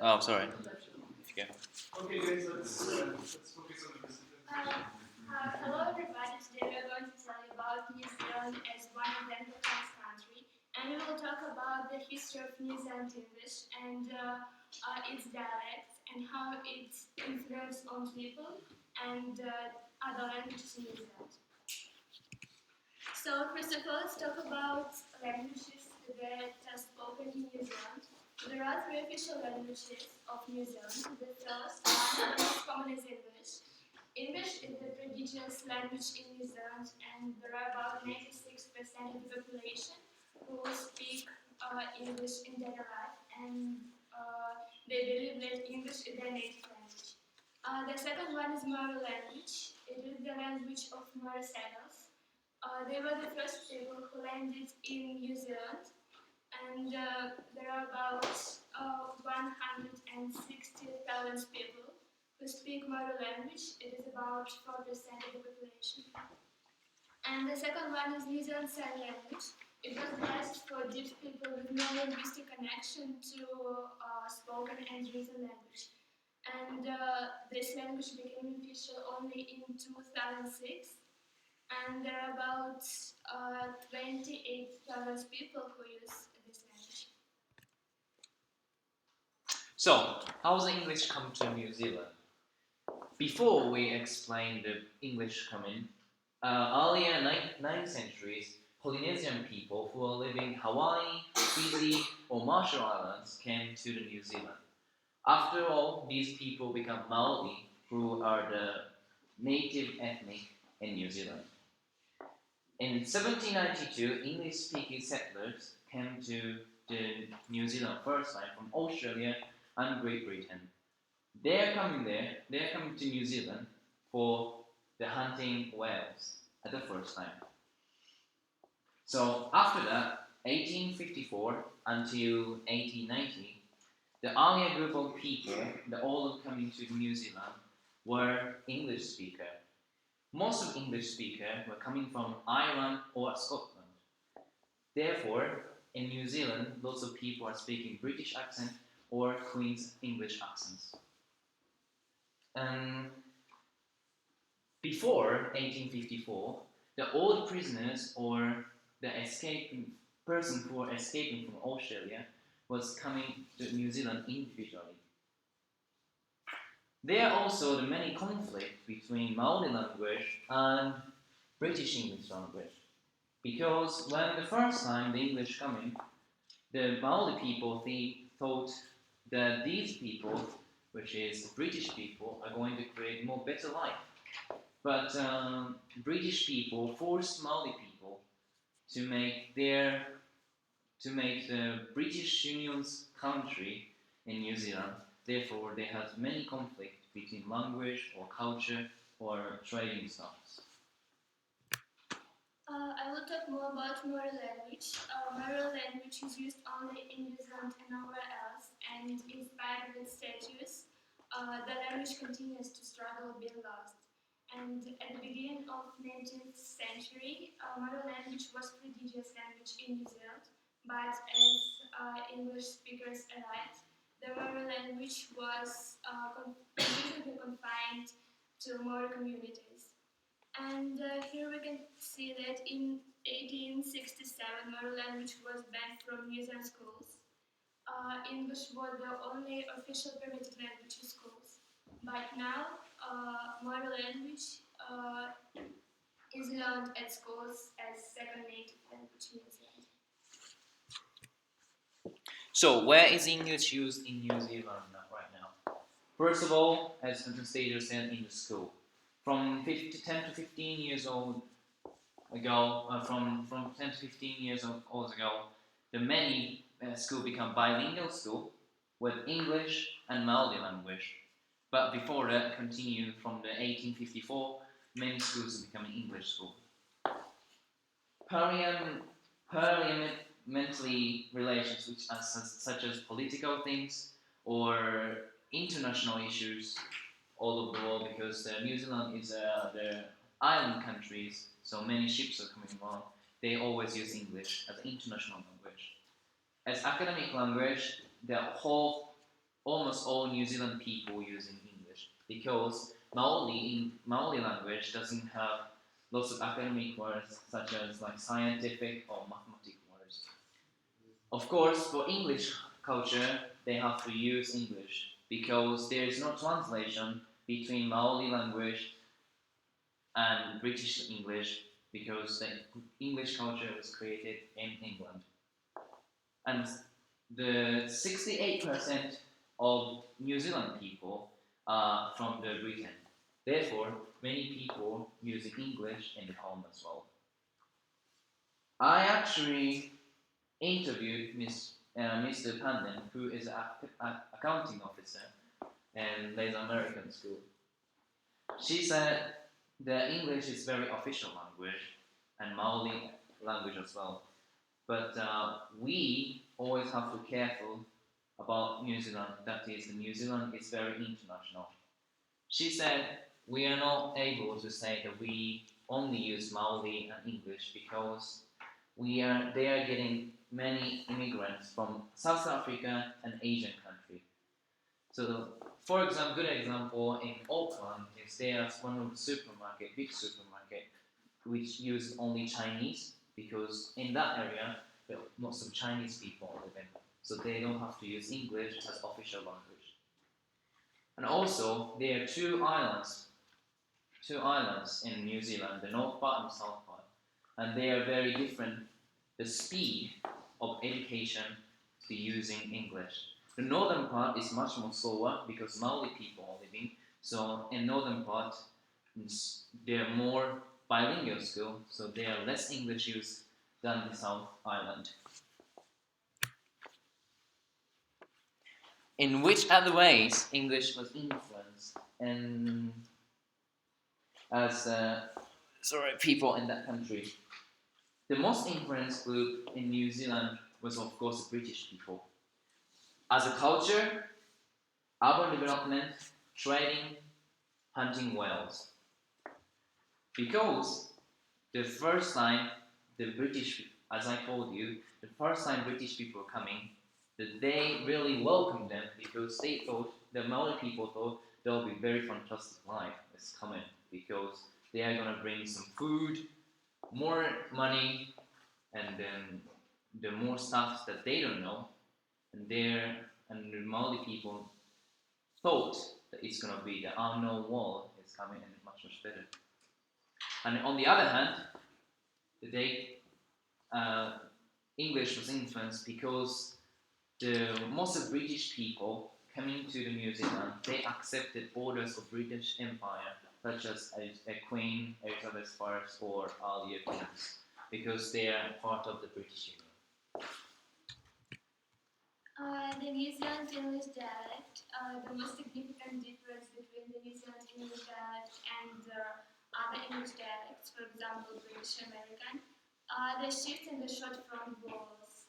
Oh, sorry. If you go. Okay, guys, let's focus on the presentation. Hello everybody, today we are going to tell you about New Zealand as one of the Anglophone country, and we will talk about the history of New Zealand English and its dialects and how it influenced on people and other languages in New Zealand. So first of all, let's talk about languages that are spoken in New Zealand. There are three official languages of New Zealand. The first one, the most common, is English. English is the prodigious language in New Zealand, and there are about 96% of the population who speak English in daily life, and they believe that English is their native language. The second one is Maori language. It is the language of Maori settlers. They were the first people who landed in New Zealand, and there are about 160,000 people who speak Maori language. It is about 4% of the population. And the second one is New Zealand Sign Language. It was devised for deaf people with no linguistic connection to spoken and written language. And this language became official only in 2006. And there are about 28,000 people who use this language. So, how's English come to New Zealand? Before we explain the English coming, earlier 9th centuries, Polynesian people who were living Hawaii, Fiji, or Marshall Islands came to the New Zealand. After all, these people become Maori, who are the native ethnic in New Zealand. In 1792, English-speaking settlers came to the New Zealand first time from Australia and Great Britain. They're coming to New Zealand for the hunting whales at the first time. So after that, 1854 until 1890, the earlier group of people, the all coming to New Zealand, were English speakers. Most of English speakers were coming from Ireland or Scotland. Therefore, in New Zealand, lots of people are speaking British accent or Queen's English accents. Before 1854, the old prisoners or the escaping person who were escaping from Australia was coming to New Zealand individually. There are also the many conflicts between Maori language and British English language. Because when the first time the English coming, the Maori people thought that these people, which is British people, are going to create more better life. But British people forced Maori people to make the British Union's country in New Zealand. Therefore, they had many conflicts between language or culture or trading styles. I will talk more about Maori language. Maori language is used only in New Zealand and nowhere else, and in spite of its status, the language continues to struggle being lost. And at the beginning of 19th century, Maori language was prodigious language in New Zealand, but as English speakers arrived, the Maori language was completely confined to Maori communities. And here we can see that in 1867, Maori language was banned from New Zealand schools. English was the only official permitted language in schools. But now, Maori language is learned at schools as second native language in New Zealand. So, where is English used in New Zealand right now? First of all, as the stator said, in the school. From 10 to 15 years old ago, from 10 to 15 years old ago, the many schools become bilingual school with English and Maori language. But before that, continued from the 1854, many schools become English school. Parliamentary relations, which are such as political things or international issues all over the world, because New Zealand is the island countries, so many ships are coming along. They always use English as an international language. As academic language, the whole almost all New Zealand people using English because Maori language doesn't have lots of academic words such as like scientific or mathematical words. Of course, for English culture, they have to use English because there is no translation between Maori language and British English because the English culture was created in England. And the 68% of New Zealand people are from the Britain. Therefore, many people using English in the home as well. I actually interviewed Mr. Pandon, who is an accounting officer in Laser American School. She said the English is very official language and Maori language as well. But we always have to be careful about New Zealand. That is, New Zealand is very international. She said we are not able to say that we only use Maori and English because they are getting many immigrants from South Africa and Asian countries. So, for example, good example in Auckland is there's one of the big supermarket, which use only Chinese because in that area, well, lots of Chinese people live in, so they don't have to use English as official language. And also, there are two islands in New Zealand, the north part and the south part, and they are very different. The speed of education to using English. The northern part is much more slower because Maori people are living. So in northern part, they are more bilingual school, so there are less English used than the South Island. In which other ways English was influenced and as people in that country? The most influenced group in New Zealand was of course the British people. As a culture, urban development, trading, hunting whales. Because the first time the British, as I told you, the first time British people were coming, they really welcomed them because they thought, the Maori people thought, there'll be very fantastic life is coming because they are going to bring some food, more money, and then the more stuff that they don't know, and the Maori people thought that it's going to be the unknown world is coming and much better. And on the other hand, English was influenced because most of British people coming to the New Zealand, they accepted orders of British Empire, such as Queen Elizabeth I or earlier kings, because they are part of the British Union. The New Zealand English dialect, the most significant difference between the New Zealand English dialect and other English dialects, for example, British American, the shift in the short front vowels.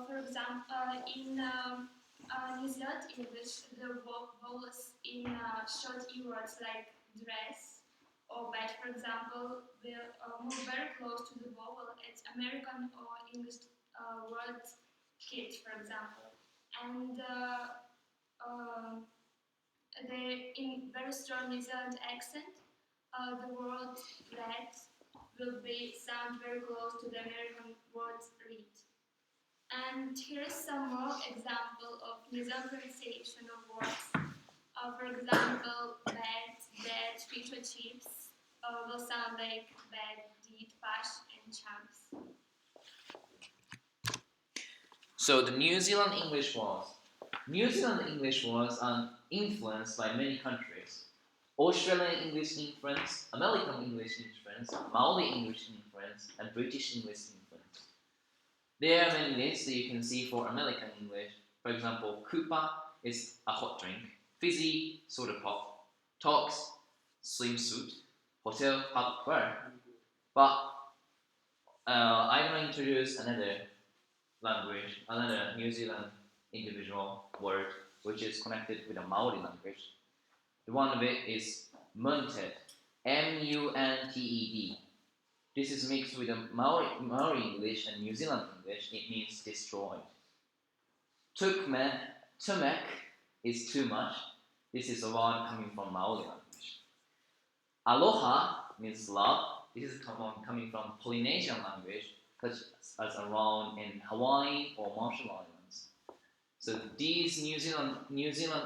For example, in New Zealand English, the vowels in short E words like dress or bed, for example, will move very close to the vowel at American or English words kid, for example. And in very strong New Zealand accent, the word red will sound very close to the American word read. And here's some more example of New Zealand pronunciation of words. For example, bed, dead, fish or chips will sound like bed, deed, pash, and champs. So the New Zealand English was influenced by many countries. Australian English influence, American English influence, Maori English influence, and British English influence. There are many lists that you can see for American English. For example, Cooper is a hot drink, Fizzy, soda pop, Tox, swimsuit, Hotel, hot wear. But I'm going to introduce another language, another New Zealand individual word, which is connected with a Maori language. The one of it is munted, M-U-N-T-E-D. This is mixed with a Maori English and New Zealand English. It means destroyed. Tumek is too much. This is a word coming from Maori language. Aloha means love. This is coming from Polynesian language, such as around in Hawaii or Marshall Islands. So these New Zealand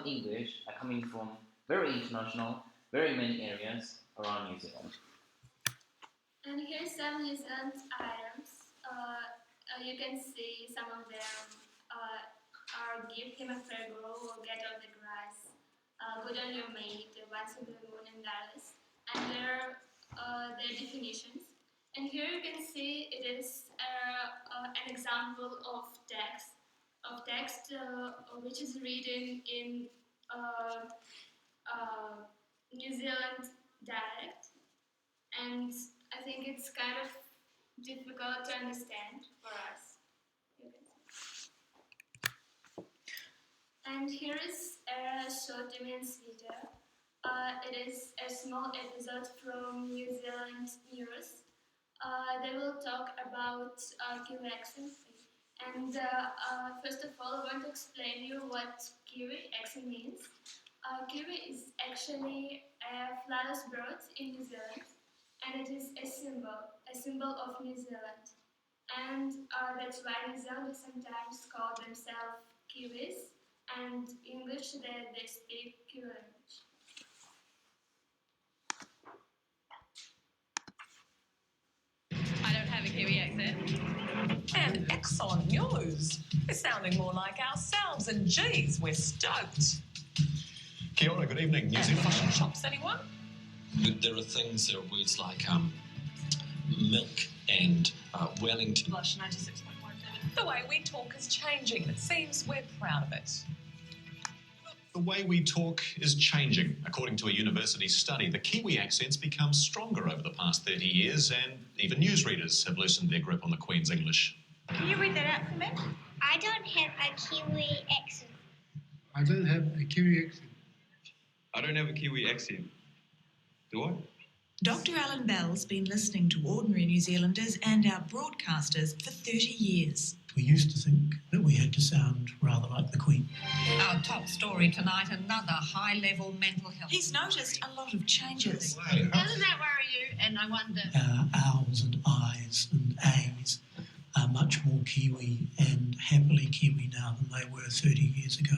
English are coming from very international, very many areas around New Zealand. And here's some New Zealand items. You can see some of them are give him a fair go or get out the grass, good on your mate, once in the moon and Dallas, and their definitions. And here you can see it is an example of text which is written in New Zealand dialect, and I think it's kind of difficult to understand for us. And here is a short immense video. It is a small episode from New Zealand news. They will talk about Kiwi accent. And first of all, I want to explain you what Kiwi accent means. Kiwi is actually a flightless bird in New Zealand, and it is a symbol of New Zealand. And that's why New Zealanders sometimes call themselves Kiwis, and English they speak Kiwi language. I don't have a Kiwi accent. And excellent news. We're sounding more like ourselves, and geez, we're stoked. Kia ora, good evening, New And Zealand. fashion shops, anyone? There are words like milk and Wellington. Blush 96.17. The way we talk is changing. It seems we're proud of it. The way we talk is changing. According to a university study, the Kiwi accent's become stronger over the past 30 years, and even newsreaders have loosened their grip on the Queen's English. Can you read that out for me? I don't have a Kiwi accent. I don't have a Kiwi accent. I don't have a Kiwi accent. Do I? Dr. Alan Bell's been listening to ordinary New Zealanders and our broadcasters for 30 years. We used to think that we had to sound rather like the Queen. Our top story tonight, another high-level mental health. He's noticed a lot of changes. Doesn't that worry you? And I wonder. Owls and I's and A's are much more Kiwi and happily Kiwi now than they were 30 years ago.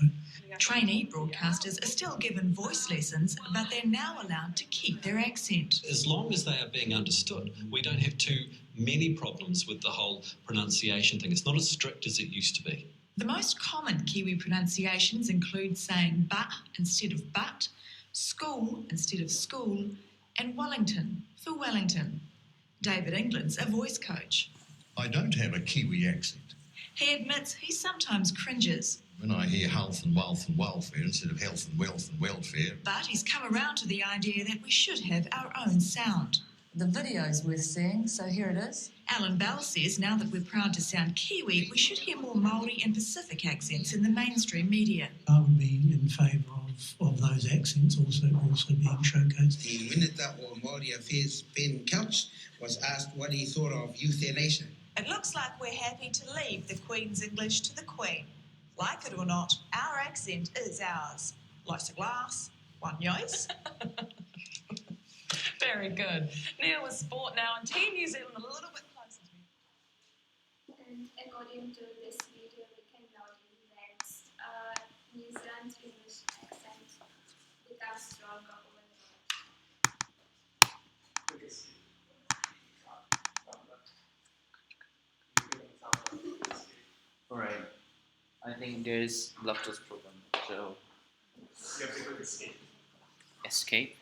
Trainee broadcasters are still given voice lessons, but they're now allowed to keep their accent. As long as they are being understood, we don't have too many problems with the whole pronunciation thing. It's not as strict as it used to be. The most common Kiwi pronunciations include saying but instead of but, school instead of school, and Wellington for Wellington. David England's a voice coach. I don't have a Kiwi accent. He admits he sometimes cringes. When I hear health and wealth and welfare instead of health and wealth and welfare. But he's come around to the idea that we should have our own sound. The video's worth seeing, so here it is. Alan Bell says now that we're proud to sound Kiwi, we should hear more Māori and Pacific accents in the mainstream media. I would be in favour of those accents also being showcased. The Minister for Māori Affairs, Ben Couch, was asked what he thought of euthanasia. It looks like we're happy to leave the Queen's English to the Queen. Like it or not, our accent is ours. Life's a glass, one yois. Very good. Neil with sport now, and Team New Zealand a little bit closer to me. And according to this video, we can notice that New Zealand English accent becomes stronger over the years. Alright. I think there's lactose problem. So You have to click escape. escape.